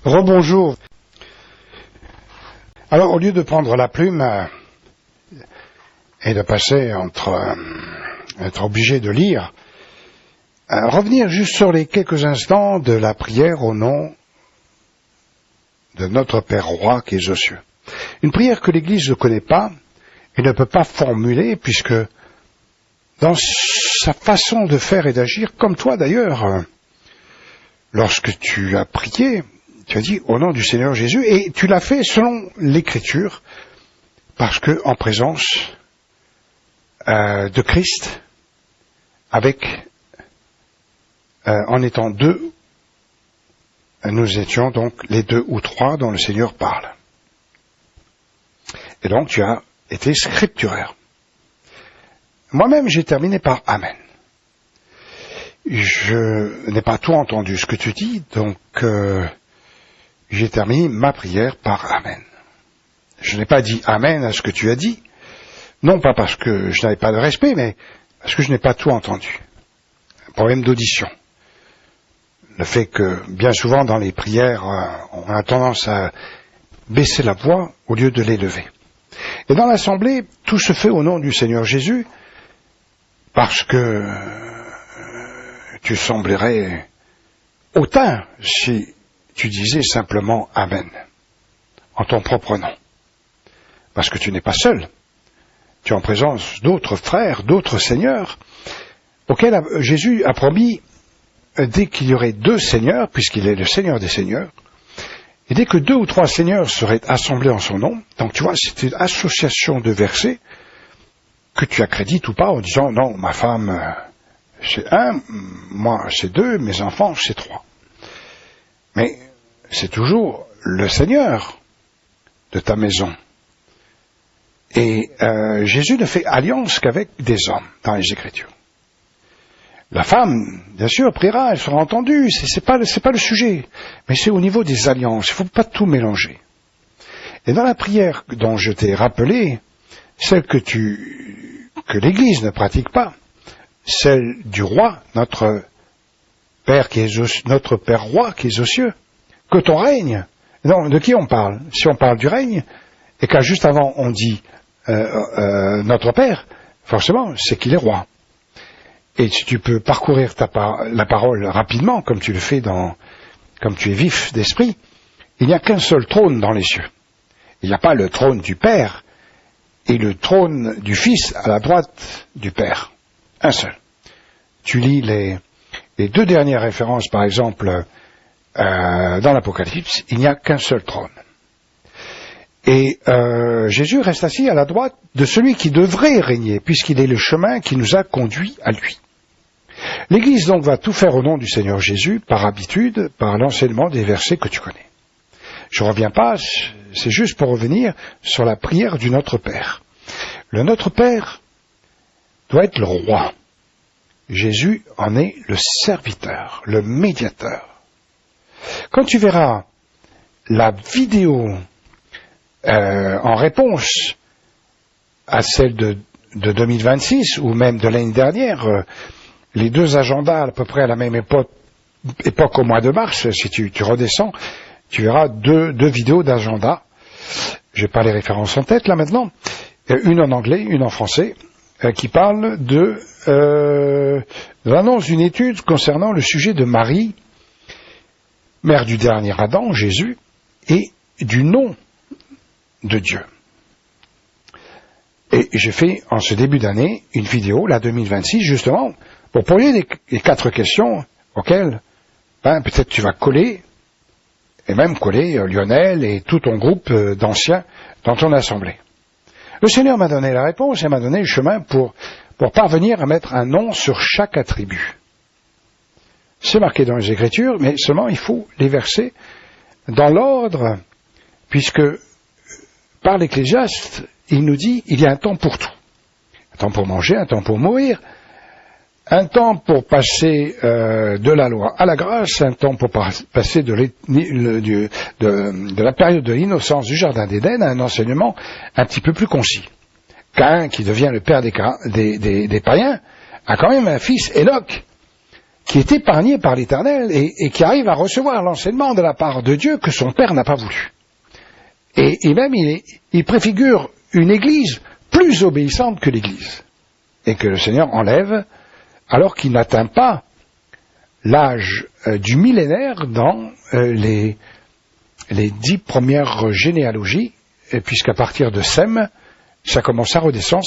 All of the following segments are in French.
Rebonjour. Alors, au lieu de prendre la plume et de passer être obligé de lire, revenir juste sur les quelques instants de la prière au nom de notre Père Roi qui est aux cieux. Une prière que l'Église ne connaît pas et ne peut pas formuler, puisque dans sa façon de faire et d'agir, comme toi d'ailleurs, lorsque tu as prié, tu as dit au nom du Seigneur Jésus, et tu l'as fait selon l'Écriture, parce que en présence de Christ, en étant deux, nous étions donc les deux ou trois dont le Seigneur parle. Et donc tu as été scripturaire. Moi-même, j'ai terminé par Amen. Je n'ai pas tout entendu ce que tu dis, donc j'ai terminé ma prière par Amen. Je n'ai pas dit Amen à ce que tu as dit, non pas parce que je n'avais pas de respect, mais parce que je n'ai pas tout entendu. Un problème d'audition. Le fait que, bien souvent, dans les prières, on a tendance à baisser la voix au lieu de l'élever. Et dans l'Assemblée, tout se fait au nom du Seigneur Jésus, parce que tu semblerais hautain si tu disais simplement Amen, en ton propre nom. Parce que tu n'es pas seul. Tu es en présence d'autres frères, d'autres seigneurs, auxquels Jésus a promis, dès qu'il y aurait deux seigneurs, puisqu'il est le Seigneur des seigneurs, et dès que deux ou trois seigneurs seraient assemblés en son nom, donc tu vois, c'est une association de versets que tu accrédites ou pas en disant non, ma femme c'est un, moi c'est deux, mes enfants c'est trois. Mais c'est toujours le Seigneur de ta maison. Et Jésus ne fait alliance qu'avec des hommes dans les Écritures. La femme, bien sûr, priera, elle sera entendue, c'est pas le sujet, mais c'est au niveau des alliances, il ne faut pas tout mélanger. Et dans la prière dont je t'ai rappelé, celle que l'Église ne pratique pas, celle du roi, notre Père Roi qui est aux cieux, que ton règne. Non, de qui on parle? Si on parle du règne, et qu'à juste avant on dit notre Père, forcément, c'est qu'il est roi. Et si tu peux parcourir la parole rapidement, comme tu le fais comme tu es vif d'esprit, il n'y a qu'un seul trône dans les cieux. Il n'y a pas le trône du Père et le trône du Fils à la droite du Père. Un seul. Tu lis les deux dernières références, par exemple, dans l'Apocalypse, il n'y a qu'un seul trône. Et Jésus reste assis à la droite de celui qui devrait régner, puisqu'il est le chemin qui nous a conduits à lui. L'Église donc va tout faire au nom du Seigneur Jésus, par habitude, par l'enseignement des versets que tu connais. Je ne reviens pas, c'est juste pour revenir sur la prière du Notre Père. Le Notre Père doit être le roi. Jésus en est le serviteur, le médiateur. Quand tu verras la vidéo en réponse à celle de 2026 ou même de l'année dernière, les deux agendas à peu près à la même époque au mois de mars, si tu redescends, tu verras deux vidéos d'agenda. Je n'ai pas les références en tête là maintenant, une en anglais, une en français, qui parle de l'annonce d'une étude concernant le sujet de Marie, mère du dernier Adam, Jésus, et du nom de Dieu. Et j'ai fait en ce début d'année une vidéo, la 2026, justement, pour poser les 4 questions auxquelles peut-être tu vas coller, et même coller Lionel et tout ton groupe d'anciens dans ton assemblée. Le Seigneur m'a donné la réponse et m'a donné le chemin pour parvenir à mettre un nom sur chaque attribut. C'est marqué dans les Écritures, mais seulement il faut les verser dans l'ordre, puisque par l'Ecclésiaste, il nous dit il y a un temps pour tout. Un temps pour manger, un temps pour mourir, un temps pour passer de la loi à la grâce, un temps pour passer de la période de l'innocence du jardin d'Éden à un enseignement un petit peu plus concis. Caïn, qui devient le père des païens, a quand même un fils, Enoch, qui est épargné par l'Éternel et qui arrive à recevoir l'enseignement de la part de Dieu que son Père n'a pas voulu. Et même il préfigure une Église plus obéissante que l'Église, et que le Seigneur enlève alors qu'il n'atteint pas l'âge du millénaire dans les 10 premières généalogies, puisqu'à partir de Sem, ça commence à redescendre,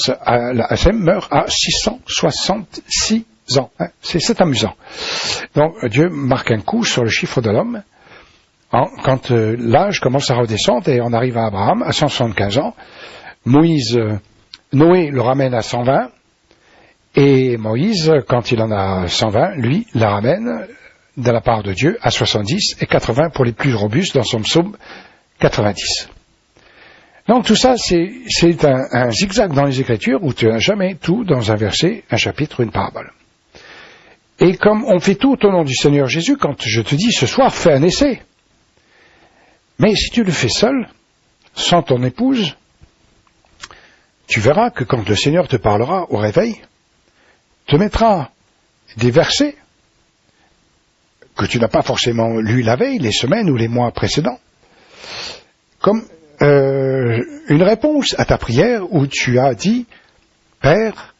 Sem meurt à 666 ans. C'est amusant. Donc Dieu marque un coup sur le chiffre de l'homme, quand l'âge commence à redescendre, et on arrive à Abraham à 175 ans. Noé le ramène à 120, et Moïse, quand il en a 120, lui, la ramène de la part de Dieu à 70 et 80 pour les plus robustes dans son psaume 90. Donc tout ça, c'est un zigzag dans les Écritures où tu n'as jamais tout dans un verset, un chapitre, une parabole. Et comme on fait tout au nom du Seigneur Jésus, quand je te dis ce soir, fais un essai. Mais si tu le fais seul, sans ton épouse, tu verras que quand le Seigneur te parlera au réveil, te mettra des versets que tu n'as pas forcément lus la veille, les semaines ou les mois précédents, comme une réponse à ta prière où tu as dit « Père,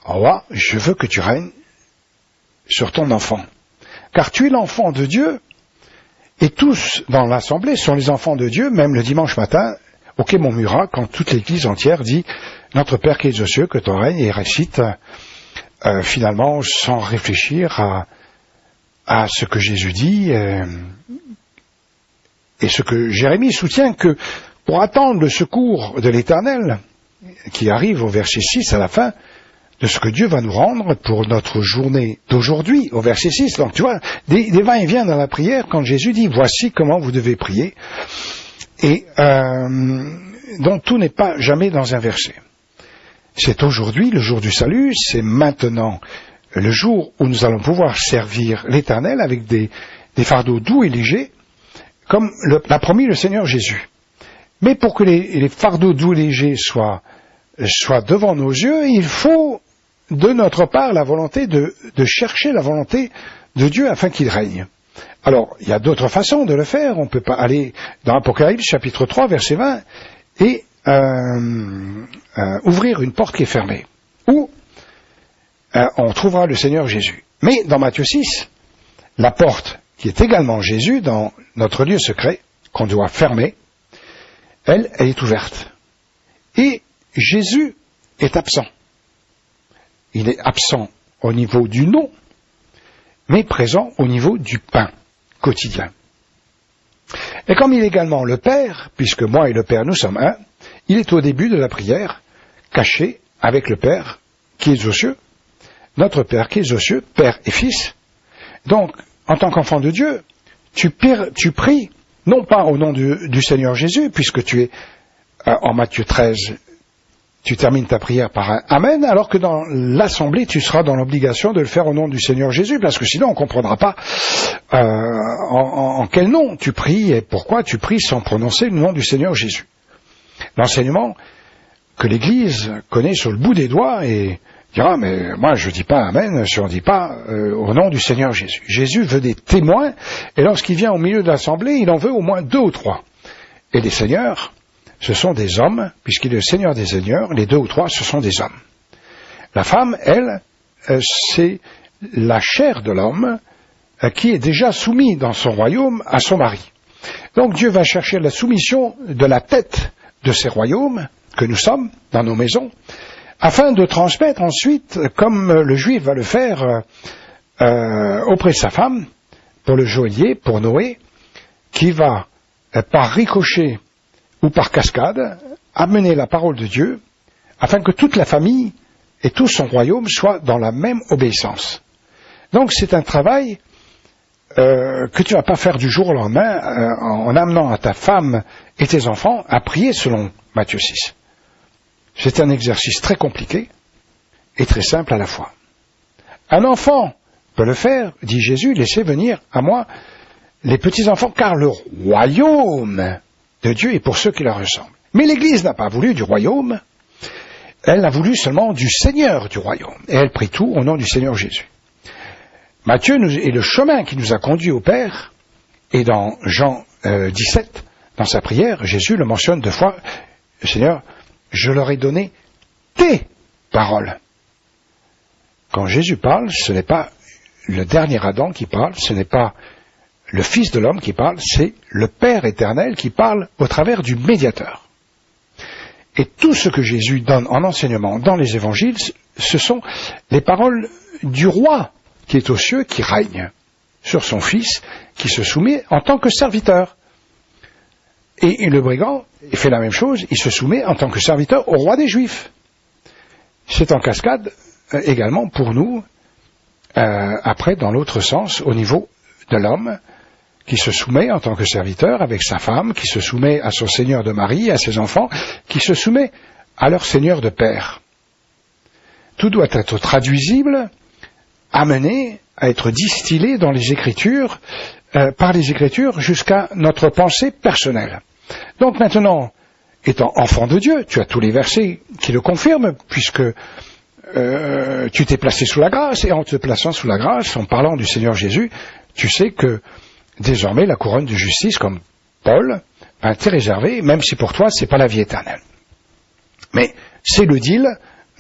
roi, je veux que tu règnes sur ton enfant. » Car tu es l'enfant de Dieu, et tous dans l'assemblée sont les enfants de Dieu, même le dimanche matin, au Quai Montmurat, quand toute l'église entière dit « Notre Père qui es aux cieux, que ton règne » et récite finalement sans réfléchir à ce que Jésus dit et ce que Jérémie soutient que pour attendre le secours de l'Éternel qui arrive au verset 6 à la fin de ce que Dieu va nous rendre pour notre journée d'aujourd'hui au verset 6. Donc tu vois, des va-et-vient dans la prière quand Jésus dit voici comment vous devez prier, et donc tout n'est pas jamais dans un verset. C'est aujourd'hui le jour du salut, c'est maintenant le jour où nous allons pouvoir servir l'Éternel avec des fardeaux doux et légers, comme l'a promis le Seigneur Jésus. Mais pour que les fardeaux doux et légers soient devant nos yeux, il faut de notre part la volonté de chercher la volonté de Dieu afin qu'il règne. Alors, il y a d'autres façons de le faire. On ne peut pas aller dans Apocalypse chapitre 3 verset 20 et ouvrir une porte qui est fermée. Ou on trouvera le Seigneur Jésus. Mais dans Matthieu 6, la porte qui est également Jésus dans notre lieu secret, qu'on doit fermer, elle est ouverte. Et Jésus est absent. Il est absent au niveau du nom, mais présent au niveau du pain quotidien. Et comme il est également le Père, puisque moi et le Père nous sommes un, il est au début de la prière, caché avec le Père qui est aux cieux, notre Père qui est aux cieux, Père et Fils. Donc, en tant qu'enfant de Dieu, tu pries, non pas au nom du Seigneur Jésus, puisque tu es en Matthieu 13, tu termines ta prière par un Amen, alors que dans l'assemblée, tu seras dans l'obligation de le faire au nom du Seigneur Jésus, parce que sinon on ne comprendra pas en quel nom tu pries et pourquoi tu pries sans prononcer le nom du Seigneur Jésus. L'enseignement que l'Église connaît sur le bout des doigts et dira, mais moi je ne dis pas Amen si on ne dit pas au nom du Seigneur Jésus. Jésus veut des témoins, et lorsqu'il vient au milieu de l'assemblée, il en veut au moins 2 ou 3. Et les seigneurs, ce sont des hommes, puisqu'il est le Seigneur des seigneurs, les 2 ou 3, ce sont des hommes. La femme, elle, c'est la chair de l'homme qui est déjà soumis dans son royaume à son mari. Donc Dieu va chercher la soumission de la tête de ces royaumes que nous sommes dans nos maisons, afin de transmettre ensuite, comme le juif va le faire auprès de sa femme, pour le joaillier, pour Noé, qui va, par ricochet ou par cascade, amener la parole de Dieu, afin que toute la famille et tout son royaume soient dans la même obéissance. Donc c'est un travail que tu ne vas pas faire du jour au lendemain en amenant à ta femme et tes enfants à prier selon Matthieu 6. C'est un exercice très compliqué et très simple à la fois. Un enfant peut le faire, dit Jésus, laissez venir à moi les petits-enfants, car le royaume de Dieu est pour ceux qui leur ressemblent. Mais l'Église n'a pas voulu du royaume, elle a voulu seulement du Seigneur du royaume, et elle prie tout au nom du Seigneur Jésus. Matthieu est le chemin qui nous a conduits au Père, et dans Jean 17, dans sa prière, Jésus le mentionne 2 fois, Seigneur, je leur ai donné tes paroles. Quand Jésus parle, ce n'est pas le dernier Adam qui parle, ce n'est pas le Fils de l'homme qui parle, c'est le Père éternel qui parle au travers du médiateur. Et tout ce que Jésus donne en enseignement dans les évangiles, ce sont les paroles du roi qui est aux cieux, qui règne sur son Fils, qui se soumet en tant que serviteur. Et le brigand fait la même chose, il se soumet en tant que serviteur au roi des Juifs. C'est en cascade également pour nous, après dans l'autre sens, au niveau de l'homme, qui se soumet en tant que serviteur avec sa femme, qui se soumet à son Seigneur de Marie, à ses enfants, qui se soumet à leur Seigneur de Père. Tout doit être traduisible, amené à être distillé dans les Écritures, par les Écritures jusqu'à notre pensée personnelle. Donc maintenant, étant enfant de Dieu, tu as tous les versets qui le confirment, puisque tu t'es placé sous la grâce, et en te plaçant sous la grâce, en parlant du Seigneur Jésus, tu sais que désormais la couronne de justice, comme Paul, t'est réservée, même si pour toi c'est pas la vie éternelle. Mais c'est le deal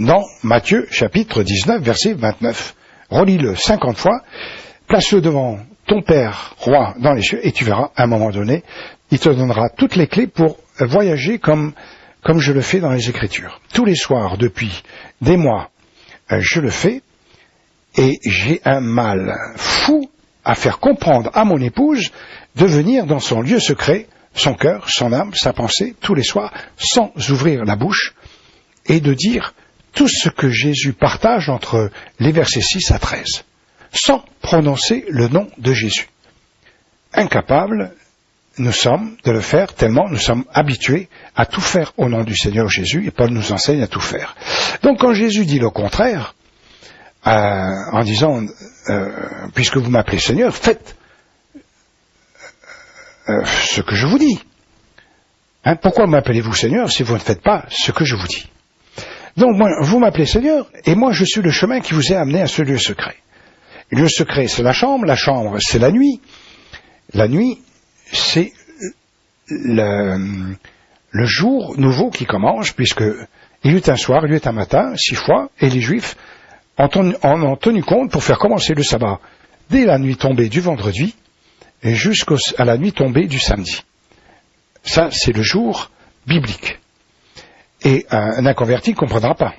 dans Matthieu chapitre 19, verset 29. Relis-le 50 fois, place-le devant ton Père, roi, dans les cieux, et tu verras, à un moment donné, il te donnera toutes les clés pour voyager comme je le fais dans les Écritures. Tous les soirs, depuis des mois, je le fais, et j'ai un mal fou à faire comprendre à mon épouse de venir dans son lieu secret, son cœur, son âme, sa pensée, tous les soirs, sans ouvrir la bouche, et de dire tout ce que Jésus partage entre les versets 6 à 13, sans prononcer le nom de Jésus. Incapables, nous sommes de le faire tellement nous sommes habitués à tout faire au nom du Seigneur Jésus, et Paul nous enseigne à tout faire. Donc quand Jésus dit le contraire, en disant puisque vous m'appelez Seigneur, faites ce que je vous dis. Pourquoi m'appelez-vous Seigneur si vous ne faites pas ce que je vous dis? Donc moi, vous m'appelez Seigneur, et moi je suis le chemin qui vous est amené à ce lieu secret. Le lieu secret, c'est la chambre c'est la nuit. La nuit, c'est le jour nouveau qui commence, puisque il y eut un soir, il y eut un matin, 6 fois, et les Juifs en ont tenu compte pour faire commencer le sabbat dès la nuit tombée du vendredi et jusqu'à la nuit tombée du samedi. Ça, c'est le jour biblique. Et un inconverti ne comprendra pas.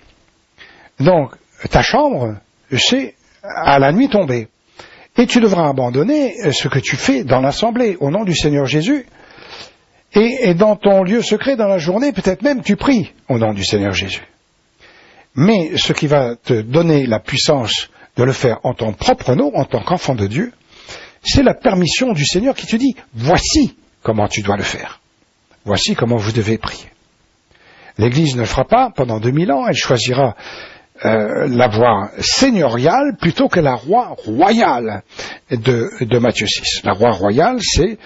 Donc, ta chambre, c'est à la nuit tombée. Et tu devras abandonner ce que tu fais dans l'assemblée, au nom du Seigneur Jésus. Et dans ton lieu secret, dans la journée, peut-être même tu pries au nom du Seigneur Jésus. Mais ce qui va te donner la puissance de le faire en ton propre nom, en tant qu'enfant de Dieu, c'est la permission du Seigneur qui te dit « Voici comment tu dois le faire. Voici comment vous devez prier. » L'Église ne le fera pas pendant 2000 ans, elle choisira la voie seigneuriale plutôt que la voie royale de Matthieu 6. La voie royale, c'est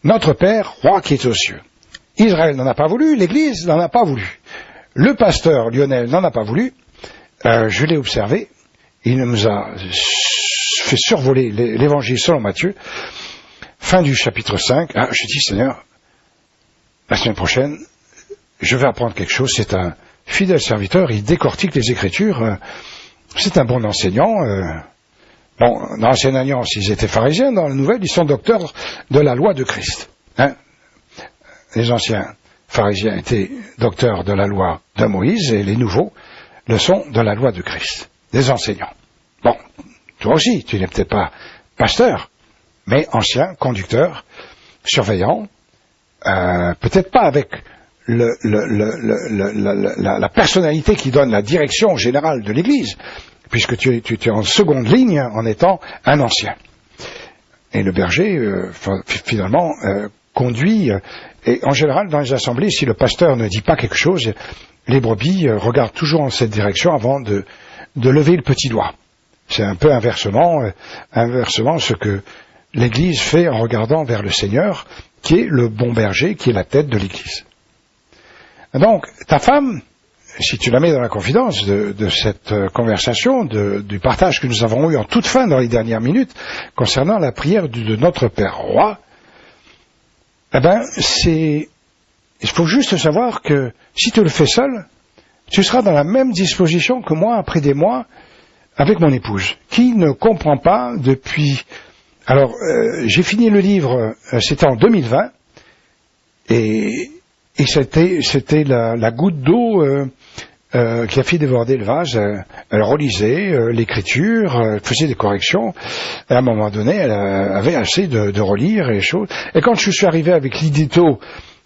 notre Père, roi qui est aux cieux. Israël n'en a pas voulu, l'Église n'en a pas voulu. Le pasteur Lionel n'en a pas voulu, je l'ai observé, il nous a fait survoler l'évangile selon Matthieu, fin du chapitre 5, je dis Seigneur, la semaine prochaine, je vais apprendre quelque chose, c'est un fidèle serviteur, il décortique les Écritures, c'est un bon enseignant. Bon, dans l'Ancienne Alliance, ils étaient pharisiens, dans la Nouvelle, ils sont docteurs de la loi de Christ. Les anciens pharisiens étaient docteurs de la loi de Moïse, et les nouveaux le sont de la loi de Christ, des enseignants. Bon, toi aussi, tu n'es peut-être pas pasteur, mais ancien, conducteur, surveillant, peut-être pas avec la personnalité qui donne la direction générale de l'Église, puisque tu es en seconde ligne en étant un ancien. Et le berger, finalement, conduit, et en général, dans les assemblées, si le pasteur ne dit pas quelque chose, les brebis regardent toujours en cette direction avant de lever le petit doigt. C'est un peu inversement ce que l'Église fait en regardant vers le Seigneur, qui est le bon berger, qui est la tête de l'Église. Donc, ta femme, si tu la mets dans la confidence de cette conversation, du partage que nous avons eu en toute fin dans les dernières minutes, concernant la prière de notre Père Roi, eh ben, il faut juste savoir que si tu le fais seul, tu seras dans la même disposition que moi après des mois avec mon épouse, qui ne comprend pas depuis... Alors, j'ai fini le livre, c'était en 2020, et c'était la goutte d'eau qui a fait déborder le vase. Elle relisait l'écriture, elle faisait des corrections, et à un moment donné, elle avait assez de relire et choses. Et quand je suis arrivé avec l'édito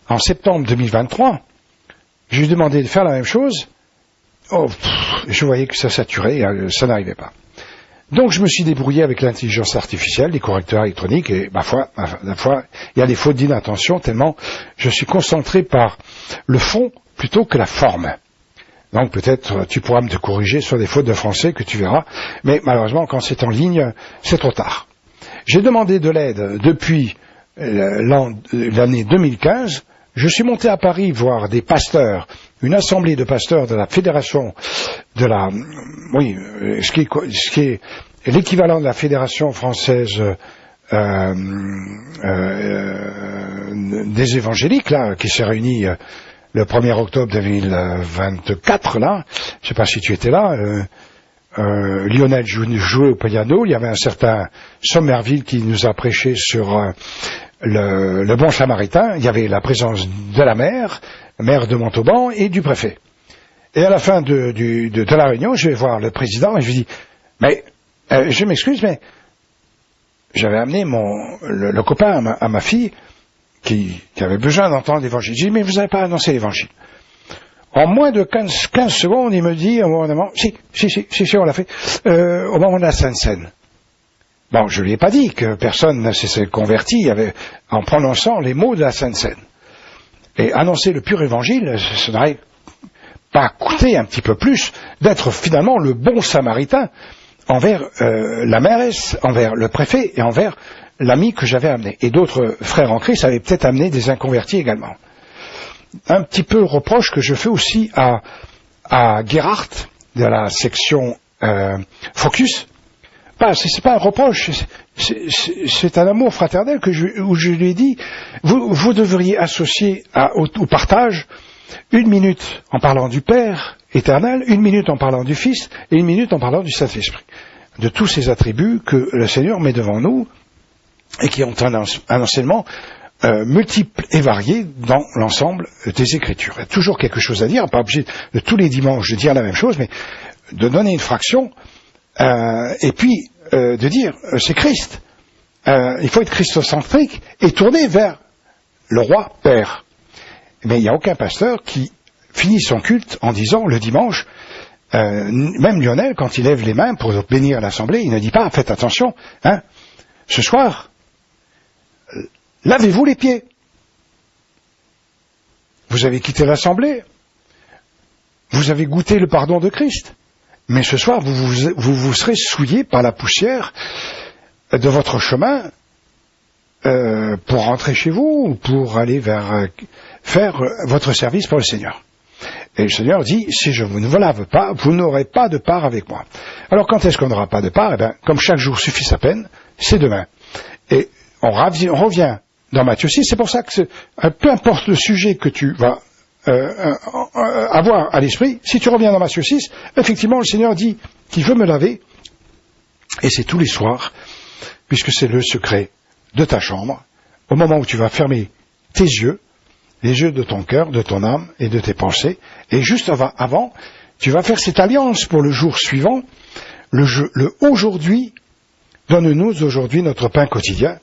en septembre 2023, je lui ai demandé de faire la même chose. Je voyais que ça saturait, ça n'arrivait pas. Donc je me suis débrouillé avec l'intelligence artificielle, les correcteurs électroniques, et ma foi, il y a des fautes d'inattention tellement je suis concentré par le fond plutôt que la forme. Donc peut-être tu pourras me te corriger sur des fautes de français que tu verras, mais malheureusement quand c'est en ligne, c'est trop tard. J'ai demandé de l'aide depuis l'année 2015. Je suis monté à Paris voir des pasteurs, une assemblée de pasteurs de la fédération de la, oui, ce qui est l'équivalent de la fédération française des évangéliques, là, qui s'est réunie le 1er octobre 2024, là. Je sais pas si tu étais là. Lionel jouait au piano. Il y avait un certain Sommerville qui nous a prêché sur le bon samaritain. Il y avait la présence de la maire de Montauban et du préfet. Et à la fin de la réunion, je vais voir le président et je lui dis, mais je m'excuse, mais j'avais amené le copain à ma fille qui avait besoin d'entendre l'évangile. Je dis, mais vous n'avez pas annoncé l'évangile. En moins de 15 secondes, il me dit, au moment, si, on l'a fait, au moment de la Sainte Seine. Bon, je lui ai pas dit que personne ne s'est converti en prononçant les mots de la Sainte Seine. Et annoncer le pur évangile, ça n'aurait pas coûté un petit peu plus d'être finalement le bon samaritain envers la mairesse, envers le préfet et envers l'ami que j'avais amené. Et d'autres frères en Christ avaient peut-être amené des inconvertis également. Un petit peu le reproche que je fais aussi à Gerhardt de la section Focus. C'est pas un reproche, c'est un amour fraternel où je lui ai dit, vous devriez associer au partage 1 minute en parlant du Père éternel, 1 minute en parlant du Fils et 1 minute en parlant du Saint-Esprit. De tous ces attributs que le Seigneur met devant nous et qui ont un enseignement multiple et varié dans l'ensemble des Écritures. Il y a toujours quelque chose à dire, pas obligé de tous les dimanches de dire la même chose, mais de donner une fraction et puis de dire c'est Christ. Il faut être christocentrique et tourner vers le roi Père. Mais il n'y a aucun pasteur qui finit son culte en disant le dimanche, même Lionel, quand il lève les mains pour bénir l'assemblée, il ne dit pas faites attention, ce soir, lavez-vous les pieds. Vous avez quitté l'assemblée, vous avez goûté le pardon de Christ. Mais ce soir, vous serez souillé par la poussière de votre chemin pour rentrer chez vous ou pour aller faire votre service pour le Seigneur. Et le Seigneur dit, si je ne vous lave pas, vous n'aurez pas de part avec moi. Alors quand est-ce qu'on n'aura pas de part? Eh bien, comme chaque jour suffit sa peine, c'est demain. Et on revient dans Matthieu 6, c'est pour ça que peu importe le sujet que tu vas avoir à l'esprit, si tu reviens dans Matthieu 6, effectivement le Seigneur dit qu'il veut me laver, et c'est tous les soirs, puisque c'est le secret de ta chambre, au moment où tu vas fermer tes yeux, les yeux de ton cœur, de ton âme et de tes pensées, et juste avant, tu vas faire cette alliance pour le jour suivant, le aujourd'hui, donne-nous aujourd'hui notre pain quotidien.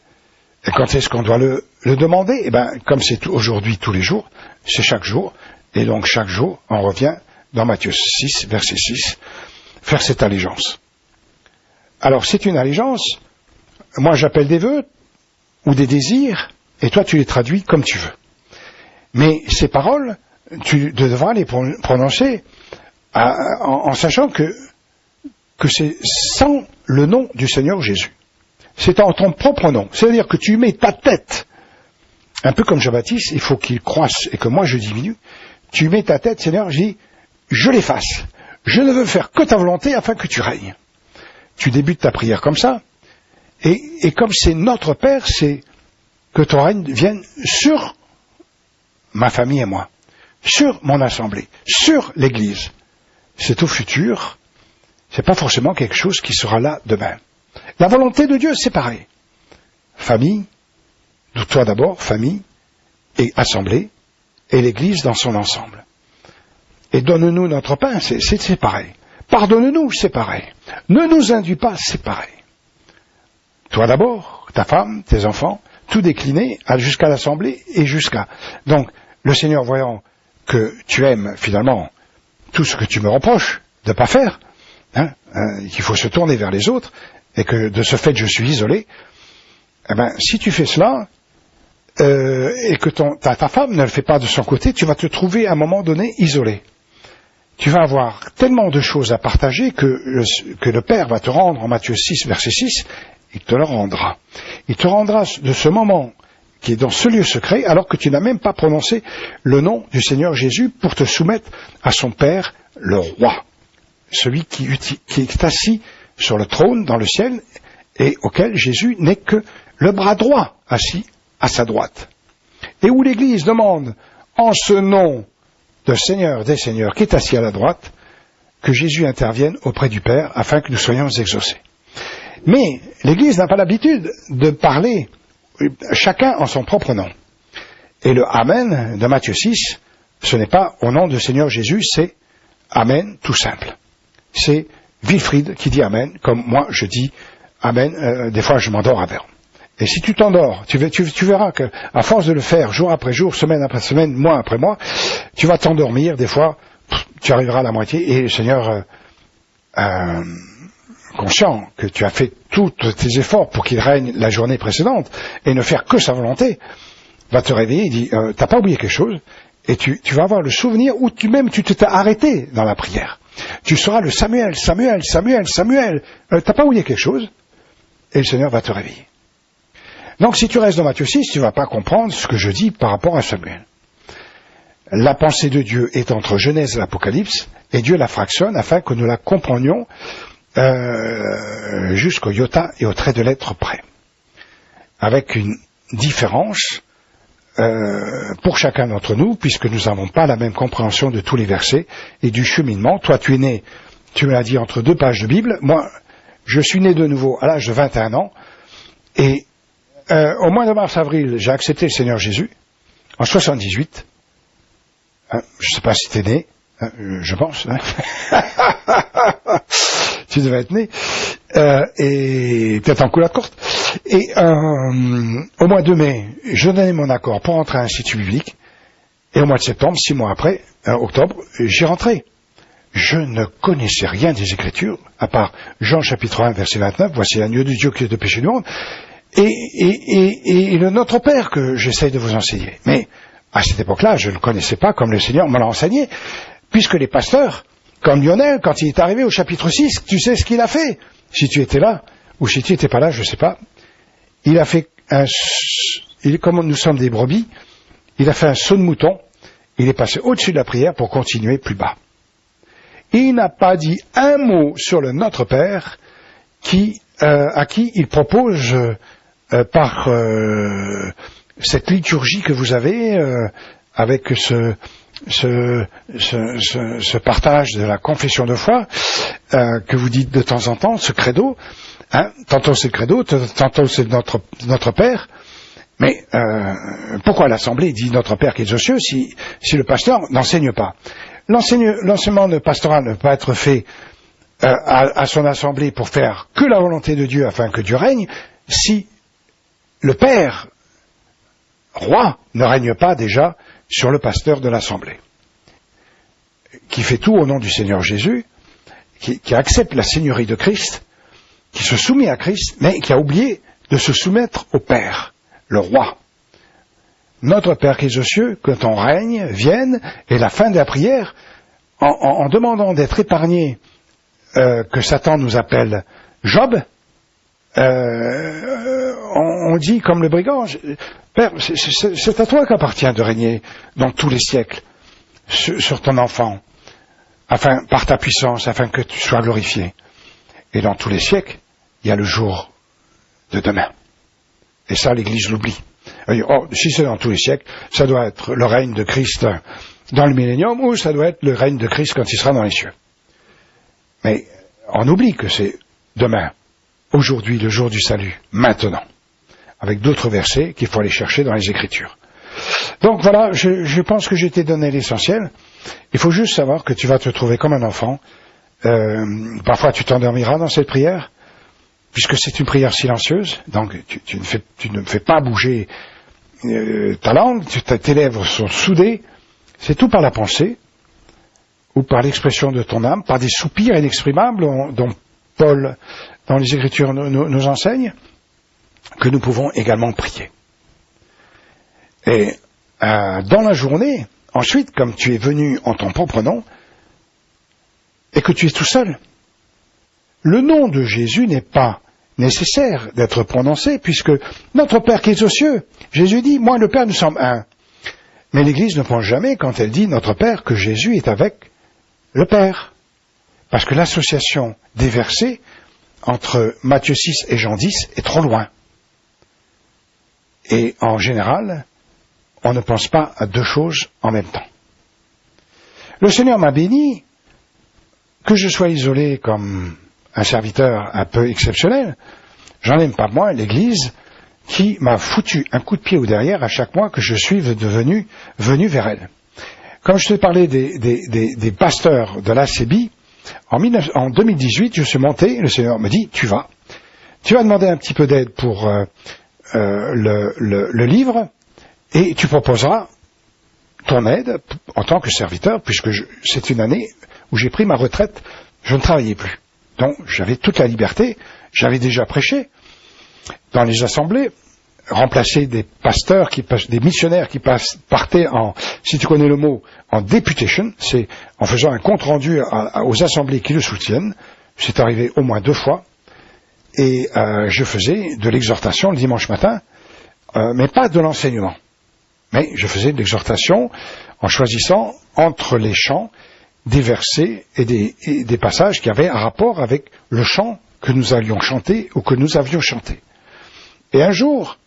Et quand est-ce qu'on doit le demander? Eh bien, comme c'est aujourd'hui tous les jours, c'est chaque jour, et donc chaque jour, on revient dans Matthieu 6, verset 6, faire cette allégeance. Alors, c'est une allégeance, moi j'appelle des vœux, ou des désirs, et toi tu les traduis comme tu veux. Mais ces paroles, tu devras les prononcer en sachant que c'est sans le nom du Seigneur Jésus. C'est en ton propre nom. C'est-à-dire que tu mets ta tête, un peu comme Jean-Baptiste, il faut qu'il croisse et que moi je diminue. Tu mets ta tête, Seigneur, je dis, je les fasse. Je ne veux faire que ta volonté afin que tu règnes. Tu débutes ta prière comme ça, et comme c'est notre Père, c'est que ton règne vienne sur ma famille et moi, sur mon assemblée, sur l'Église. C'est au futur, c'est pas forcément quelque chose qui sera là demain. La volonté de Dieu, c'est pareil. Famille, toi d'abord, famille, et assemblée, et l'Église dans son ensemble. Et donne-nous notre pain, c'est pareil. Pardonne-nous, c'est pareil. Ne nous induis pas, c'est pareil. Toi d'abord, ta femme, tes enfants, tout décliné jusqu'à l'assemblée et jusqu'à... Donc, le Seigneur, voyant que tu aimes finalement tout ce que tu me reproches de ne pas faire, qu'il faut se tourner vers les autres, et que de ce fait je suis isolé, eh ben, si tu fais cela, et que ta femme ne le fait pas de son côté, tu vas te trouver à un moment donné isolé. Tu vas avoir tellement de choses à partager que le Père va te rendre en Matthieu 6, verset 6, il te le rendra. Il te rendra de ce moment qui est dans ce lieu secret, alors que tu n'as même pas prononcé le nom du Seigneur Jésus pour te soumettre à son Père, le Roi. Celui qui est assis sur le trône dans le ciel et auquel Jésus n'est que le bras droit assis à sa droite. Et où l'Église demande, en ce nom de Seigneur des Seigneurs qui est assis à la droite, que Jésus intervienne auprès du Père afin que nous soyons exaucés. Mais l'Église n'a pas l'habitude de parler chacun en son propre nom. Et le Amen de Matthieu 6, ce n'est pas au nom de Seigneur Jésus, c'est Amen tout simple. C'est Wilfried qui dit Amen, comme moi je dis Amen, des fois je m'endors à verre. Et si tu t'endors, tu verras que à force de le faire jour après jour, semaine après semaine, mois après mois, tu vas t'endormir, des fois tu arriveras à la moitié, et le Seigneur, conscient que tu as fait tous tes efforts pour qu'il règne la journée précédente, et ne faire que sa volonté, va te réveiller et dit, t'as pas oublié quelque chose, et tu vas avoir le souvenir où tu t'es arrêté dans la prière. Tu seras le Samuel, t'as pas oublié quelque chose, et le Seigneur va te réveiller. Donc si tu restes dans Matthieu 6, tu ne vas pas comprendre ce que je dis par rapport à Samuel. La pensée de Dieu est entre Genèse et l'Apocalypse, et Dieu la fractionne afin que nous la comprenions jusqu'au iota et au trait de lettre près. Avec une différence pour chacun d'entre nous, puisque nous n'avons pas la même compréhension de tous les versets et du cheminement. Toi, tu es né, tu me l'as dit, entre deux pages de Bible. Moi, je suis né de nouveau à l'âge de 21 ans, et au mois de mars-avril, j'ai accepté le Seigneur Jésus, en 78. Je ne sais pas si tu es né, je pense. Tu devais être né. Et peut-être en culotte courte. Et au mois de mai, je donnais mon accord pour rentrer à l'Institut biblique. Et au mois de septembre, 6 mois après, octobre, j'y rentré. Je ne connaissais rien des Écritures, à part Jean chapitre 1, verset 29, voici l'agneau de Dieu qui est le péché du monde. Et le Notre Père que j'essaye de vous enseigner. Mais à cette époque-là, je ne le connaissais pas comme le Seigneur me l'a enseigné, puisque les pasteurs, comme Lionel, quand il est arrivé au chapitre 6, tu sais ce qu'il a fait. Si tu étais là, ou si tu n'étais pas là, je ne sais pas. Il a fait comme nous sommes des brebis, il a fait un saut de mouton, il est passé au-dessus de la prière pour continuer plus bas. Il n'a pas dit un mot sur le Notre Père à qui il propose par cette liturgie que vous avez avec ce partage de la confession de foi que vous dites de temps en temps, ce credo, tantôt c'est le credo, tantôt c'est notre Père, mais pourquoi l'Assemblée dit notre Père qui est aux cieux si le pasteur n'enseigne pas? L'enseignement pastoral ne peut pas être fait à son assemblée pour faire que la volonté de Dieu afin que Dieu règne, si le Père, roi, ne règne pas déjà sur le pasteur de l'assemblée, qui fait tout au nom du Seigneur Jésus, qui accepte la seigneurie de Christ, qui se soumet à Christ, mais qui a oublié de se soumettre au Père, le roi. Notre Père qui est aux cieux, que ton règne vienne, et la fin de la prière, en demandant d'être épargné, que Satan nous appelle Job, on dit comme le brigand, Père, c'est à toi qu'appartient de régner dans tous les siècles sur ton enfant. par ta puissance, afin que tu sois glorifié. Et dans tous les siècles, il y a le jour de demain. Et ça, l'Église l'oublie. Si c'est dans tous les siècles, ça doit être le règne de Christ dans le millénium, ou ça doit être le règne de Christ quand il sera dans les cieux. Mais on oublie que c'est demain, aujourd'hui, le jour du salut, maintenant, avec d'autres versets qu'il faut aller chercher dans les Écritures. Donc voilà, je pense que j'ai t'ai donné l'essentiel. Il faut juste savoir que tu vas te trouver comme un enfant. Parfois tu t'endormiras dans cette prière, puisque c'est une prière silencieuse, donc tu ne fais pas bouger ta langue, tes lèvres sont soudées, c'est tout par la pensée, ou par l'expression de ton âme, par des soupirs inexprimables dont Paul, dans les Écritures, nous enseigne, que nous pouvons également prier. Et dans la journée, ensuite, comme tu es venu en ton propre nom, et que tu es tout seul, le nom de Jésus n'est pas nécessaire d'être prononcé, puisque notre Père qui est aux cieux, Jésus dit, moi et le Père nous sommes un. Mais l'Église ne pense jamais, quand elle dit notre Père, que Jésus est avec le Père. Parce que l'association des versets entre Matthieu 6 et Jean 10 est trop loin. Et en général, on ne pense pas à deux choses en même temps. Le Seigneur m'a béni, que je sois isolé comme un serviteur un peu exceptionnel, j'en aime pas moins l'Église qui m'a foutu un coup de pied au derrière à chaque mois que je suis venu vers elle. Comme je te parlais des pasteurs de l'ACBI, en 2018, je suis monté, le Seigneur me dit, tu vas demander un petit peu d'aide pour le livre, et tu proposeras ton aide en tant que serviteur, puisque c'est une année où j'ai pris ma retraite, je ne travaillais plus. Donc j'avais toute la liberté, j'avais déjà prêché dans les assemblées, remplacé des pasteurs, des missionnaires qui partaient en, si tu connais le mot, en deputation, c'est en faisant un compte rendu aux assemblées qui le soutiennent. C'est arrivé au moins 2 fois, et je faisais de l'exhortation le dimanche matin, mais pas de l'enseignement. Mais je faisais de l'exhortation en choisissant entre les chants des versets et des passages qui avaient un rapport avec le chant que nous allions chanter ou que nous avions chanté. Et un jour,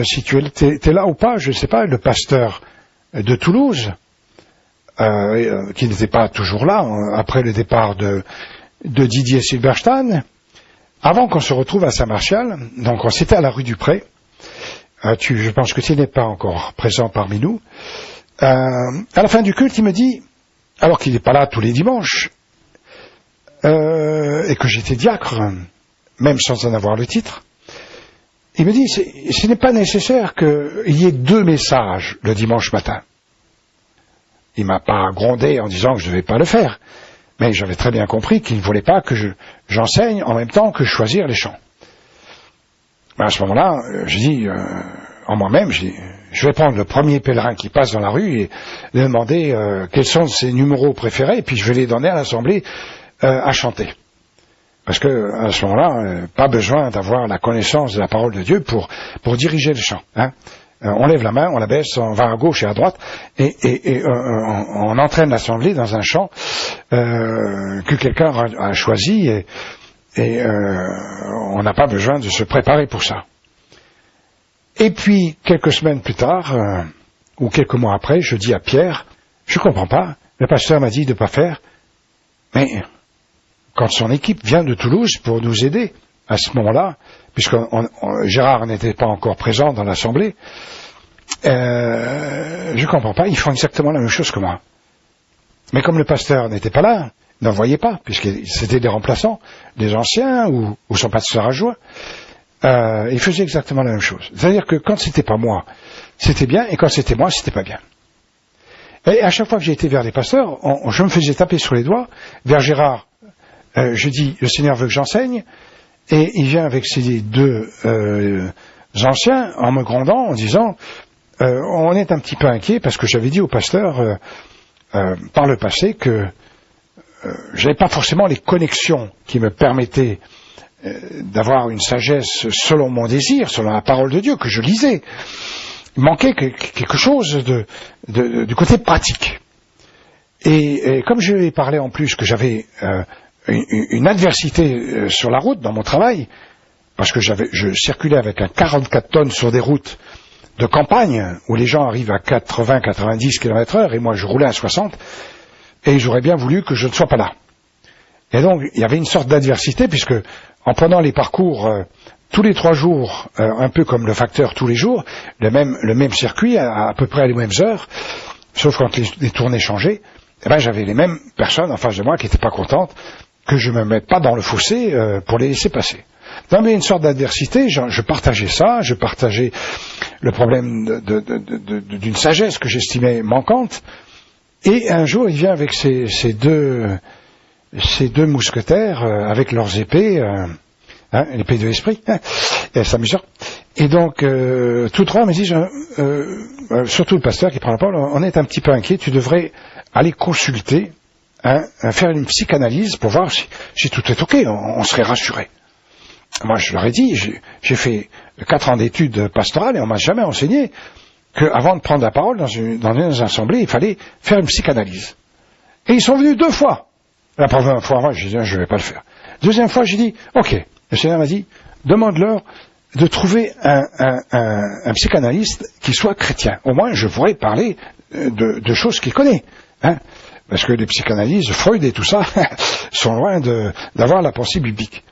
si tu étais là ou pas, je ne sais pas, le pasteur de Toulouse, qui n'était pas toujours là, après le départ de Didier Silberstein, avant qu'on se retrouve à Saint-Martial, donc c'était à la rue du Pré, je pense que tu n'es pas encore présent parmi nous, à la fin du culte, il me dit, alors qu'il n'est pas là tous les dimanches, et que j'étais diacre, même sans en avoir le titre, il me dit, ce n'est pas nécessaire qu'il y ait 2 messages le dimanche matin. Il m'a pas grondé en disant que je ne devais pas le faire, mais j'avais très bien compris qu'il ne voulait pas que j'enseigne en même temps que choisir les chants. À ce moment-là, je dis en moi-même, je vais prendre le premier pèlerin qui passe dans la rue et lui demander quels sont ses numéros préférés, et puis je vais les donner à l'assemblée à chanter. Parce que à ce moment-là, pas besoin d'avoir la connaissance de la parole de Dieu pour diriger le chant. Hein. On lève la main, on la baisse, on va à gauche et à droite, et on entraîne l'assemblée dans un chant que quelqu'un a choisi, et on n'a pas besoin de se préparer pour ça. Et puis, quelques semaines plus tard, ou quelques mois après, je dis à Pierre, je comprends pas, le pasteur m'a dit de pas faire, mais quand son équipe vient de Toulouse pour nous aider, à ce moment-là, puisque Gérard n'était pas encore présent dans l'assemblée, je comprends pas, ils font exactement la même chose que moi. Mais comme le pasteur n'était pas là, n'en voyait pas, puisque c'était des remplaçants, des anciens ou son pasteur adjoint, ils faisaient exactement la même chose. C'est-à-dire que quand c'était pas moi, c'était bien, et quand c'était moi, c'était pas bien. Et à chaque fois que j'ai été vers les pasteurs, je me faisais taper sur les doigts. Vers Gérard, je dis, le Seigneur veut que j'enseigne, et il vient avec ses 2 anciens en me grondant, en disant, on est un petit peu inquiet, parce que j'avais dit au pasteur par le passé que j'avais pas forcément les connexions qui me permettaient d'avoir une sagesse selon mon désir, selon la parole de Dieu que je lisais. Il manquait quelque chose du côté pratique. Et comme je lui ai parlé en plus que j'avais une adversité sur la route dans mon travail, parce que je circulais avec un 44 tonnes sur des routes de campagne où les gens arrivent à 80-90 km/h et moi je roulais à 60, et j'aurais bien voulu que je ne sois pas là. Et donc il y avait une sorte d'adversité, puisque en prenant les parcours tous les 3 jours, un peu comme le facteur tous les jours, le même circuit à peu près les mêmes heures, sauf quand les tournées changeaient, eh ben j'avais les mêmes personnes en face de moi qui n'étaient pas contentes que je me mette pas dans le fossé pour les laisser passer. Donc il y a une sorte d'adversité, je partageais ça, je partageais le problème d'une sagesse que j'estimais manquante, et un jour il vient avec ces deux mousquetaires avec leurs épées, l'épée de l'esprit, et s'amusant. Et donc tous trois me disent, surtout le pasteur qui prend la parole, on est un petit peu inquiet, tu devrais aller consulter, faire une psychanalyse pour voir si tout est ok, on serait rassuré. Moi je leur ai dit, j'ai fait 4 ans d'études pastorales et on m'a jamais enseigné qu'avant de prendre la parole dans une assemblée, il fallait faire une psychanalyse. Et ils sont venus 2 fois. La première fois, moi, j'ai dit, je ne vais pas le faire. Deuxième fois, j'ai dit, ok. Le Seigneur m'a dit, demande-leur de trouver un psychanalyste qui soit chrétien. Au moins, je pourrais parler de choses qu'il connaît. Parce que les psychanalyses, Freud et tout ça, sont loin d'avoir la pensée biblique.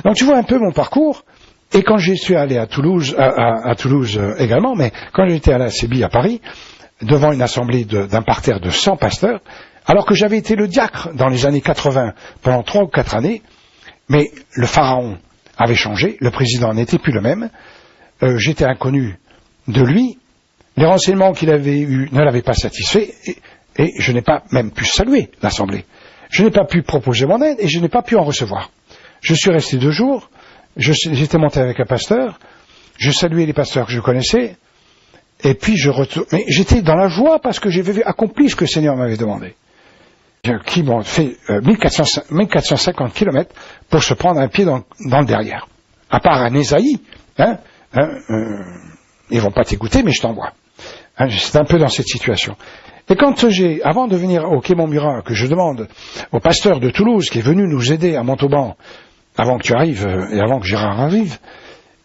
Donc tu vois un peu mon parcours. Et quand je suis allé à Toulouse, à Toulouse également, mais quand j'étais à la CBI à Paris, devant une assemblée d'un parterre de 100 pasteurs, alors que j'avais été le diacre dans les années 80 pendant 3 ou 4 années, mais le pharaon avait changé, le président n'était plus le même, j'étais inconnu de lui, les renseignements qu'il avait eus ne l'avaient pas satisfait, et je n'ai pas même pu saluer l'assemblée. Je n'ai pas pu proposer mon aide et je n'ai pas pu en recevoir. Je suis resté 2 jours, j'étais monté avec un pasteur, je saluais les pasteurs que je connaissais, et puis je retourne. Mais j'étais dans la joie parce que j'avais accompli ce que le Seigneur m'avait demandé. Qui m'ont fait 1450 km pour se prendre un pied dans le derrière. À part un Ésaïe, ils vont pas t'écouter, mais je t'envoie. C'est un peu dans cette situation. Et quand avant de venir au Quai Montmurat, que je demande au pasteur de Toulouse qui est venu nous aider à Montauban, avant que tu arrives et avant que Gérard arrive,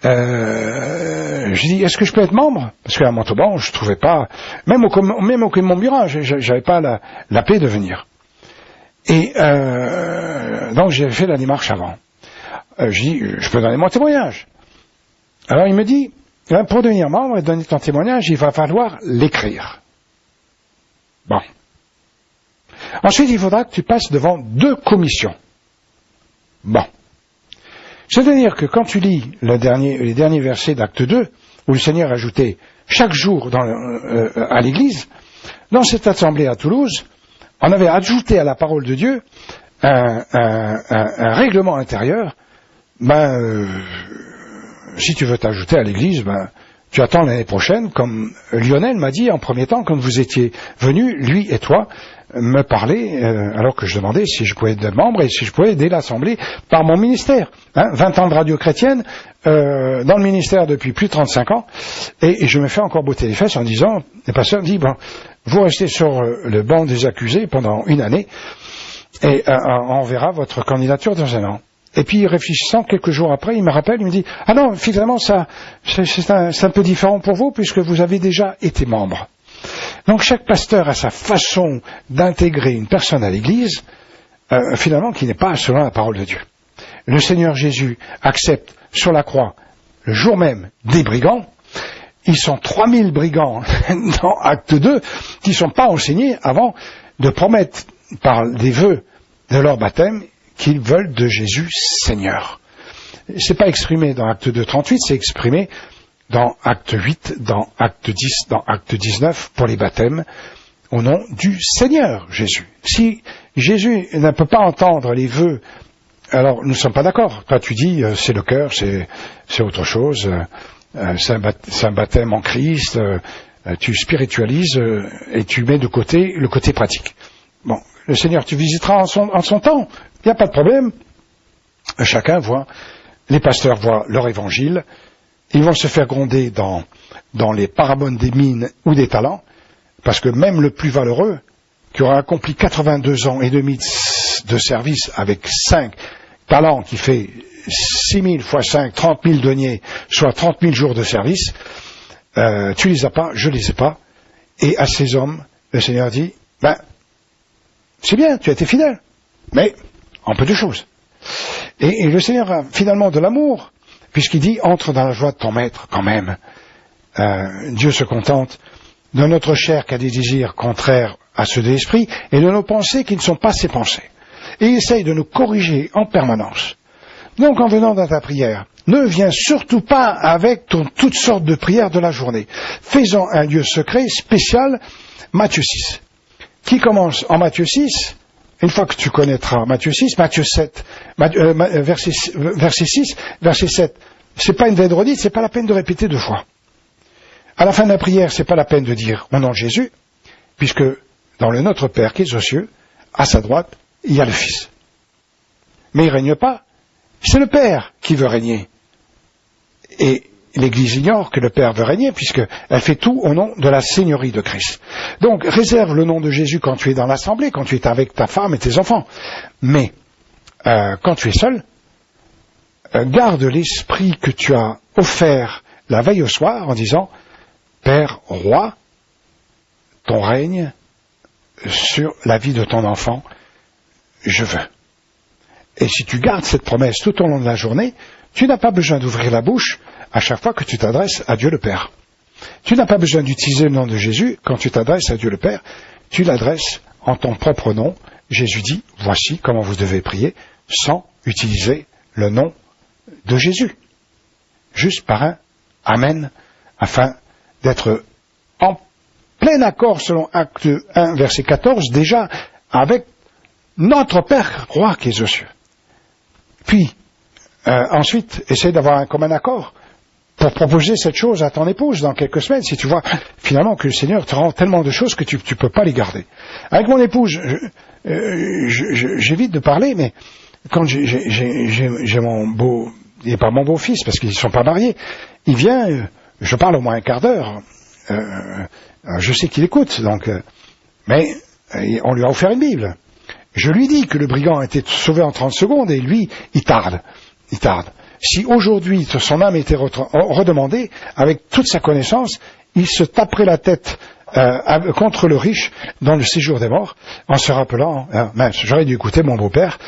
je dis, est-ce que je peux être membre? Parce qu'à Montauban, je trouvais pas, même au Quai Montmurat, j'avais pas la paix de venir. Et donc j'ai fait la démarche avant. Je dis, je peux donner mon témoignage. Alors il me dit, pour devenir membre et donner ton témoignage, il va falloir l'écrire. Bon. Ensuite, il faudra que tu passes devant 2 commissions. Bon. C'est-à-dire que quand tu lis les derniers versets d'Acte 2, où le Seigneur ajoutait chaque jour à l'Église, dans cette assemblée à Toulouse, on avait ajouté à la parole de Dieu un règlement intérieur. Si tu veux t'ajouter à l'Église, tu attends l'année prochaine, comme Lionel m'a dit en premier temps, quand vous étiez venus, lui et toi, me parler, alors que je demandais si je pouvais être membre et si je pouvais aider l'Assemblée par mon ministère. 20 ans de radio chrétienne, dans le ministère depuis plus de 35 ans, et je me fais encore botter les fesses en disant, les pasteurs disent, vous restez sur le banc des accusés pendant 1 année, et on verra votre candidature dans 1 an. Et puis, réfléchissant quelques jours après, il me rappelle, il me dit, ah non, finalement, ça, c'est un peu différent pour vous, puisque vous avez déjà été membre. Donc, chaque pasteur a sa façon d'intégrer une personne à l'Église, finalement, qui n'est pas selon la parole de Dieu. Le Seigneur Jésus accepte sur la croix, le jour même, des brigands. Ils sont 3000 brigands dans Acte 2, qui ne sont pas enseignés avant de promettre par des vœux de leur baptême qu'ils veulent de Jésus Seigneur. C'est pas exprimé dans Acte 2, 38, c'est exprimé dans Acte 8, dans Acte 10, dans Acte 19, pour les baptêmes, au nom du Seigneur Jésus. Si Jésus ne peut pas entendre les vœux, alors nous ne sommes pas d'accord. Toi tu dis, c'est le cœur, c'est autre chose, c'est un baptême en Christ, tu spiritualises et tu mets de côté le côté pratique. Bon, le Seigneur tu visiteras en son temps, il n'y a pas de problème. Chacun voit, les pasteurs voient leur évangile, ils vont se faire gronder dans les parabones des mines ou des talents, parce que même le plus valeureux, qui aura accompli 82 ans et demi de service avec 5 talents, qui fait 6 000 fois 5, 30 000 deniers, soit 30 000 jours de service, tu les as pas, je les ai pas. Et à ces hommes, le Seigneur dit, c'est bien, tu as été fidèle, mais en peu de choses. Et le Seigneur a finalement de l'amour, puisqu'il dit, entre dans la joie de ton maître, quand même. Dieu se contente de notre chair qui a des désirs contraires à ceux de l'esprit, et de nos pensées qui ne sont pas ses pensées. Et il essaye de nous corriger en permanence. Donc, en venant dans ta prière, ne viens surtout pas avec toutes sortes de prières de la journée. Fais-en un lieu secret, spécial, Matthieu 6. Qui commence en Matthieu 6, une fois que tu connaîtras Matthieu 6, Matthieu 7, verset 6, verset 7. C'est pas une veine redite, c'est pas la peine de répéter 2 fois. À la fin de la prière, c'est pas la peine de dire au nom de Jésus, puisque dans le Notre Père qui est aux cieux, à sa droite, il y a le Fils. Mais il règne pas. C'est le Père qui veut régner. Et l'Église ignore que le Père veut régner, puisqu'elle fait tout au nom de la Seigneurie de Christ. Donc, réserve le nom de Jésus quand tu es dans l'assemblée, quand tu es avec ta femme et tes enfants. Mais, quand tu es seul, garde l'esprit que tu as offert la veille au soir en disant, Père, Roi, ton règne sur la vie de ton enfant, je veux. Et si tu gardes cette promesse tout au long de la journée, tu n'as pas besoin d'ouvrir la bouche à chaque fois que tu t'adresses à Dieu le Père. Tu n'as pas besoin d'utiliser le nom de Jésus quand tu t'adresses à Dieu le Père. Tu l'adresses en ton propre nom. Jésus dit, voici comment vous devez prier, sans utiliser le nom de Jésus. Juste par un Amen, afin d'être en plein accord, selon Acte 1, verset 14, déjà avec notre Père Roi qui est aux cieux. Puis, ensuite, essaye d'avoir un commun accord pour proposer cette chose à ton épouse dans quelques semaines, si tu vois finalement que le Seigneur te rend tellement de choses que tu ne peux pas les garder. Avec mon épouse, j'évite de parler, mais quand j'ai mon beau, il n'est pas mon beau-fils parce qu'ils ne sont pas mariés, il vient, je parle au moins un quart d'heure, je sais qu'il écoute, donc, mais on lui a offert une Bible. Je lui dis que le brigand a été sauvé en 30 secondes et lui, il tarde. Si aujourd'hui son âme était redemandée, avec toute sa connaissance, il se taperait la tête contre le riche dans le séjour des morts, en se rappelant, mince, j'aurais dû écouter mon beau-père,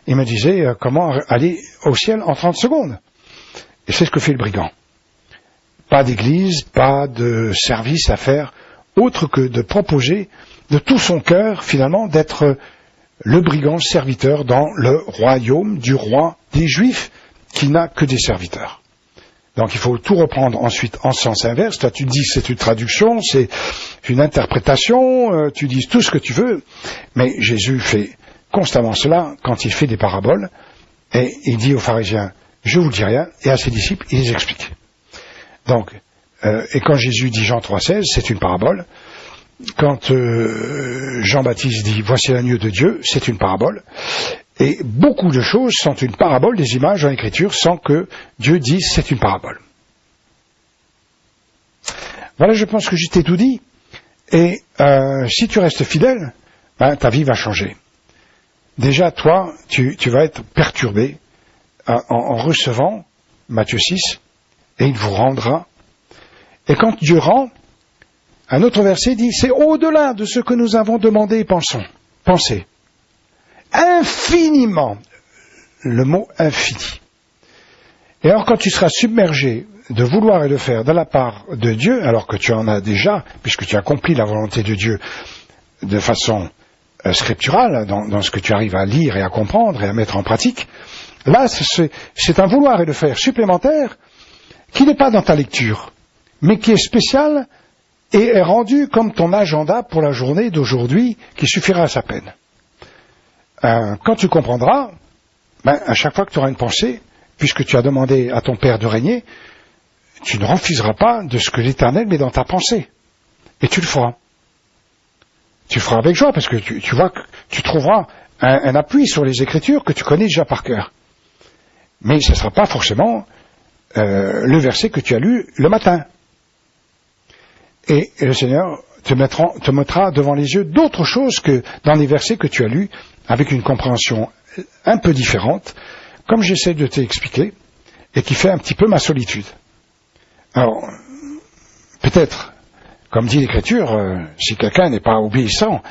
il me disait comment aller au ciel en 30 secondes. Et c'est ce que fait le brigand. Pas d'église, pas de service à faire, autre que de proposer de tout son cœur, finalement, d'être le brigand serviteur dans le royaume du roi des Juifs, qui n'a que des serviteurs. Donc il faut tout reprendre ensuite en sens inverse. Toi tu dis que c'est une traduction, c'est une interprétation, tu dis tout ce que tu veux, mais Jésus fait constamment cela quand il fait des paraboles, et il dit aux pharisiens, je vous dis rien, et à ses disciples, il les explique. Donc, et quand Jésus dit Jean 3,16, c'est une parabole. Quand Jean-Baptiste dit « Voici l'agneau de Dieu », c'est une parabole. Et beaucoup de choses sont une parabole, des images dans l'Écriture, sans que Dieu dise « c'est une parabole ». Voilà, je pense que je t'ai tout dit. Et si tu restes fidèle, ta vie va changer. Déjà, toi, tu vas être perturbé en recevant Matthieu 6, et il vous rendra. Et quand Dieu rend, un autre verset dit, c'est au-delà de ce que nous avons demandé et pensé. Infiniment. Le mot infini. Et alors quand tu seras submergé de vouloir et de faire de la part de Dieu, alors que tu en as déjà, puisque tu accomplis la volonté de Dieu de façon scripturale, dans ce que tu arrives à lire et à comprendre et à mettre en pratique, là c'est un vouloir et de faire supplémentaire qui n'est pas dans ta lecture, mais qui est spécial et est rendu comme ton agenda pour la journée d'aujourd'hui qui suffira à sa peine. Quand tu comprendras, à chaque fois que tu auras une pensée, puisque tu as demandé à ton Père de régner, tu ne refuseras pas de ce que l'Éternel met dans ta pensée. Et tu le feras. Tu le feras avec joie, parce que tu vois que tu trouveras un appui sur les Écritures que tu connais déjà par cœur. Mais ce ne sera pas forcément le verset que tu as lu le matin. Et le Seigneur te mettra devant les yeux d'autres choses que dans les versets que tu as lus, avec une compréhension un peu différente, comme j'essaie de t'expliquer, et qui fait un petit peu ma solitude. Alors, peut-être, comme dit l'Écriture, si quelqu'un n'est pas obéissant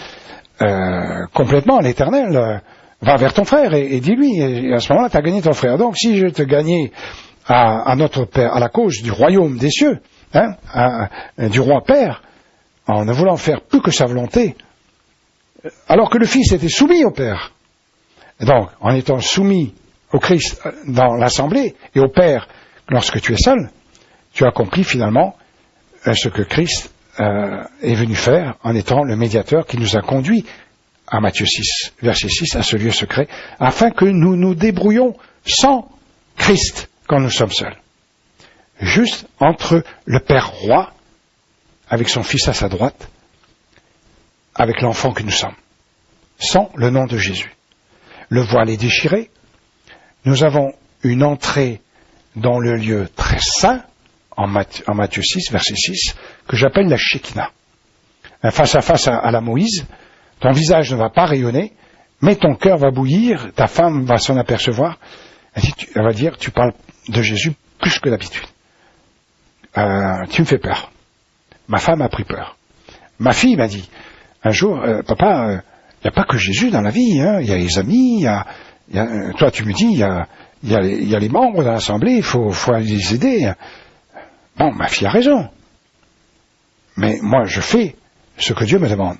complètement à l'Éternel, va vers ton frère et dis-lui, et à ce moment-là, tu as gagné ton frère. Donc, si je te gagnais à notre Père, à la cause du royaume des cieux, du roi Père, en ne voulant faire plus que sa volonté, alors que le Fils était soumis au Père. Donc, en étant soumis au Christ dans l'Assemblée et au Père lorsque tu es seul, tu accomplis finalement ce que Christ est venu faire en étant le médiateur qui nous a conduits à Matthieu 6, verset 6, à ce lieu secret, afin que nous nous débrouillions sans Christ quand nous sommes seuls. Juste entre le Père roi, avec son Fils à sa droite, avec l'enfant que nous sommes, sans le nom de Jésus. Le voile est déchiré, nous avons une entrée dans le lieu très saint, en Matthieu 6, verset 6, que j'appelle la Shekinah. Un face à face à la Moïse, ton visage ne va pas rayonner, mais ton cœur va bouillir, ta femme va s'en apercevoir, elle va dire, tu parles de Jésus plus que d'habitude. Tu me fais peur. Ma femme a pris peur. Ma fille m'a dit, un jour, papa, il n'y a pas que Jésus dans la vie, hein. Il y a les amis, toi tu me dis, il y a les membres de l'Assemblée, il faut aller les aider. Bon, ma fille a raison. Mais moi, je fais ce que Dieu me demande.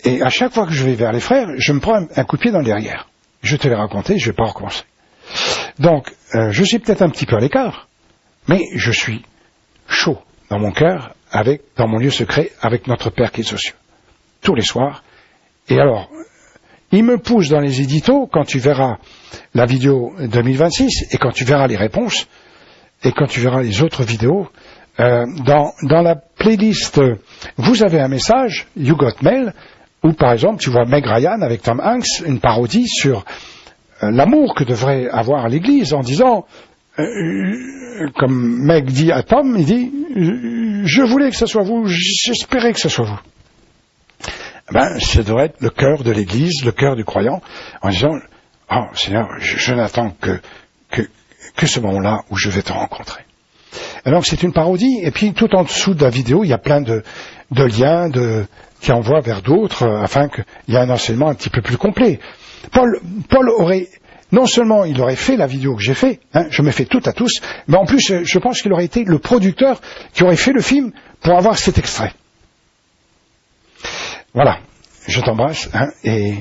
Et à chaque fois que je vais vers les frères, je me prends un coup de pied dans le derrière. Je te l'ai raconté, je ne vais pas recommencer. Donc, je suis peut-être un petit peu à l'écart, mais je suis chaud dans mon cœur, dans mon lieu secret, avec notre Père qui est aux cieux. Tous les soirs. Et alors, il me pousse dans les éditos, quand tu verras la vidéo 2026, et quand tu verras les réponses, et quand tu verras les autres vidéos, dans la playlist, vous avez un message, You Got Mail, où par exemple, tu vois Meg Ryan avec Tom Hanks, une parodie sur l'amour que devrait avoir l'Église, en disant, comme Meg dit à Tom, il dit, je voulais que ce soit vous, j'espérais que ce soit vous. Ça devrait être le cœur de l'Église, le cœur du croyant, en disant, oh Seigneur, je n'attends que ce moment-là où je vais te rencontrer. Et donc c'est une parodie, et puis tout en dessous de la vidéo, il y a plein de liens qui envoient vers d'autres, afin qu'il y ait un enseignement un petit peu plus complet. Paul aurait, non seulement il aurait fait la vidéo que j'ai fait, je me fais tout à tous, mais en plus je pense qu'il aurait été le producteur qui aurait fait le film pour avoir cet extrait. Voilà, je t'embrasse, et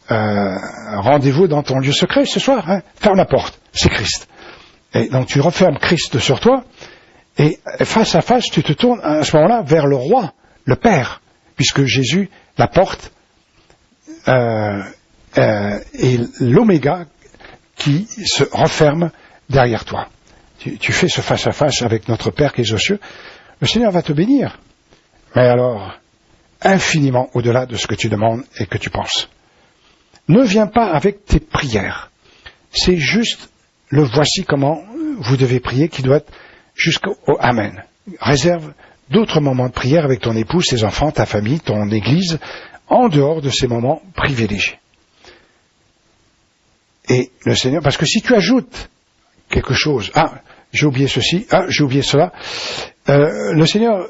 rendez-vous dans ton lieu secret ce soir, ferme la porte, c'est Christ. Et donc tu refermes Christ sur toi, et face à face, tu te tournes à ce moment-là vers le roi, le Père, puisque Jésus, la porte, est l'oméga qui se referme derrière toi. Tu fais ce face à face avec notre Père qui est aux cieux, le Seigneur va te bénir, mais alors infiniment au-delà de ce que tu demandes et que tu penses. Ne viens pas avec tes prières, c'est juste le voici comment vous devez prier qui doit être jusqu'au Amen. Réserve d'autres moments de prière avec ton épouse, tes enfants, ta famille, ton église, en dehors de ces moments privilégiés. Et le Seigneur, parce que si tu ajoutes quelque chose, j'ai oublié ceci, j'ai oublié cela, le Seigneur,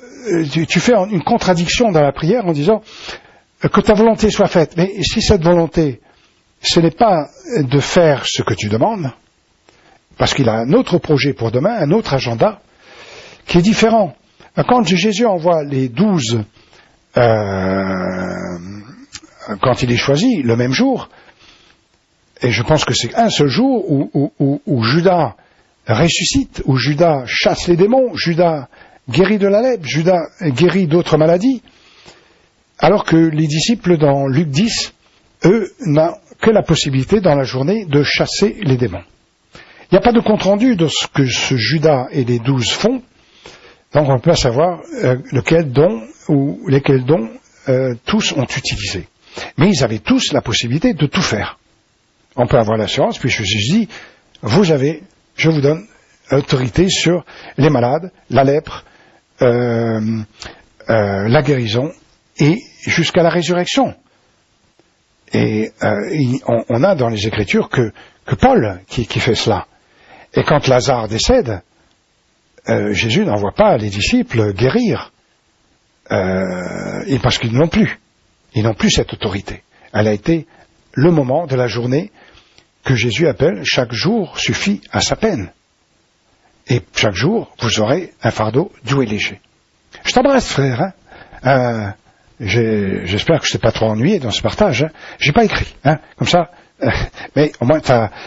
tu fais une contradiction dans la prière en disant que ta volonté soit faite. Mais si cette volonté, ce n'est pas de faire ce que tu demandes, parce qu'il a un autre projet pour demain, un autre agenda, qui est différent. Quand Jésus envoie les 12, quand il est choisi, le même jour, et je pense que c'est un seul jour où Judas ressuscite, où Judas chasse les démons, Judas guérit de la lèpre, Judas guérit d'autres maladies, alors que les disciples dans Luc 10, eux, n'ont que la possibilité dans la journée de chasser les démons. Il n'y a pas de compte-rendu de ce que ce Judas et les 12 font, donc on peut pas savoir lequel don ou lesquels dons tous ont utilisé. Mais ils avaient tous la possibilité de tout faire. On peut avoir l'assurance, puis Jésus dit, je vous donne autorité sur les malades, la lèpre, la guérison et jusqu'à la résurrection. Et on a dans les Écritures que Paul qui fait cela. Et quand Lazare décède, Jésus n'envoie pas les disciples guérir, et parce qu'ils n'ont plus. Ils n'ont plus cette autorité. Elle a été le moment de la journée que Jésus appelle « chaque jour suffit à sa peine ». Et chaque jour, vous aurez un fardeau doux et léger. Je t'embrasse, frère. J'espère que je t'ai pas trop ennuyé dans ce partage. J'ai pas écrit, comme ça. Mais au moins,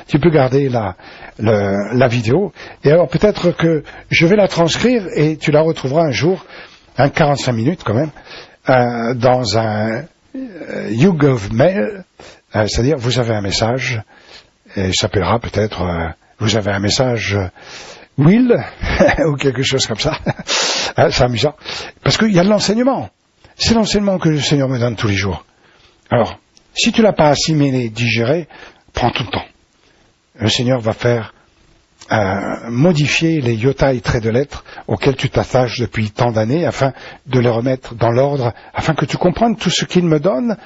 tu peux garder la vidéo. Et alors peut-être que je vais la transcrire et tu la retrouveras un jour, 45 minutes quand même, dans un YouGov Mail. C'est-à-dire, vous avez un message, et il s'appellera peut-être, vous avez un message Will, ou quelque chose comme ça. C'est amusant. Parce qu'il y a de l'enseignement. C'est l'enseignement que le Seigneur me donne tous les jours. Alors, si tu l'as pas assimilé, digéré, prends tout le temps. Le Seigneur va faire modifier les iota et traits de lettres auxquels tu t'attaches depuis tant d'années, afin de les remettre dans l'ordre, afin que tu comprennes tout ce qu'il me donne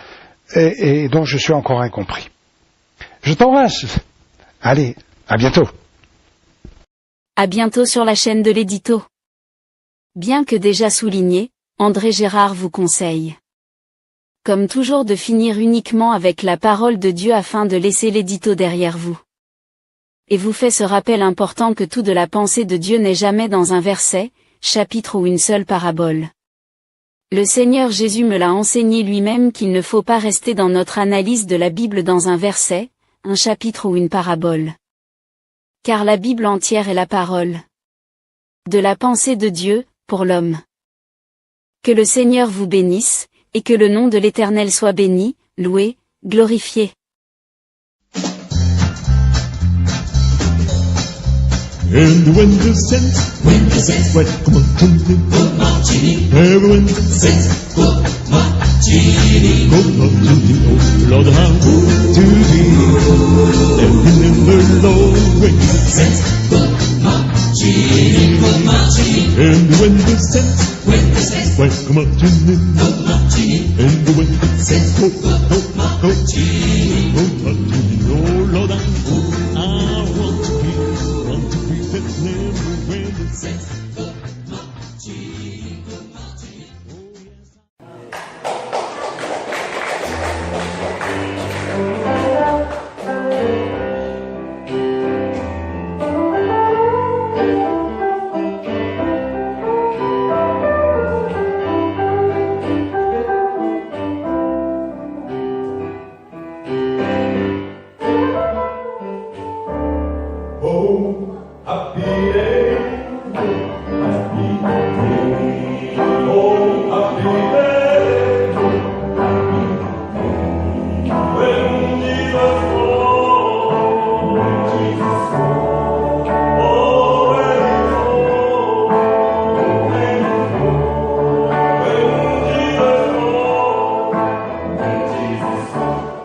et dont je suis encore incompris. Je t'embrasse. Allez, à bientôt. À bientôt sur la chaîne de l'édito. Bien que déjà souligné, André Gérard vous conseille, comme toujours, de finir uniquement avec la parole de Dieu afin de laisser l'édito derrière vous. Et vous fait ce rappel important que tout de la pensée de Dieu n'est jamais dans un verset, chapitre ou une seule parabole. Le Seigneur Jésus me l'a enseigné lui-même qu'il ne faut pas rester dans notre analyse de la Bible dans un verset, un chapitre ou une parabole. Car la Bible entière est la parole de la pensée de Dieu, pour l'homme. Que le Seigneur vous bénisse, et que le nom de l'Éternel soit béni, loué, glorifié. And when the saints welcome to me, everyone says, good marching, oh Lord, how to thee, and in the Lord way, saints, good marching, and when the saints welcome to me, and when the saints go marching, oh Lord, I want to be that never when the saints go marching, oh yes.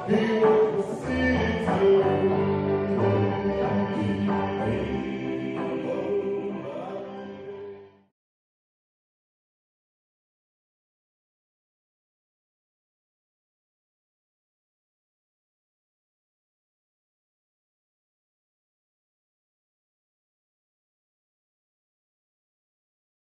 He